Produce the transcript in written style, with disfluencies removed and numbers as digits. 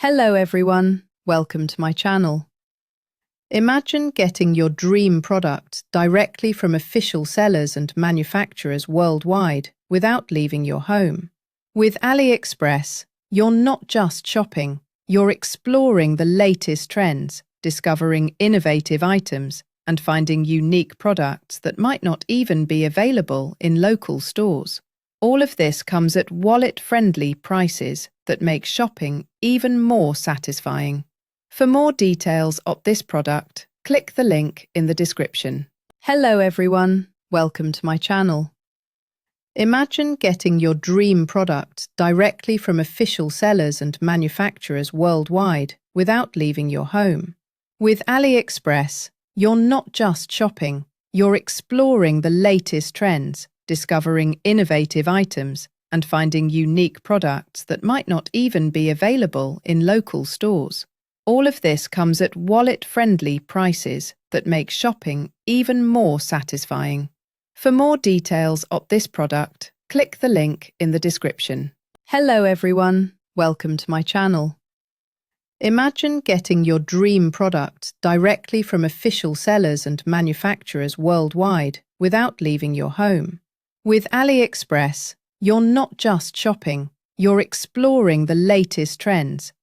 Hello everyone, welcome to my channel. Imagine getting your dream product directly from official sellers and manufacturers worldwide without leaving your home. With Espresso, you're not just shopping, you're exploring the latest trends, discovering innovative items, and finding unique products that might not even be available in local stores. All of this comes at wallet-friendly prices that make shopping even more satisfying. For more details of this product, click the link in the description. Hello everyone, welcome to my channel. Imagine getting your dream product directly from official sellers and manufacturers worldwide without leaving your home. With Espresso, you're not just shopping, you're exploring the latest trends, discovering innovative items, and finding unique products that might not even be available in local stores. All of this comes at wallet-friendly prices that make shopping even more satisfying. For more details of this product, click the link in the description. Hello everyone, welcome to my channel. Imagine getting your dream product directly from official sellers and manufacturers worldwide without leaving your home. With Espresso, you're not just shopping, you're exploring the latest trends,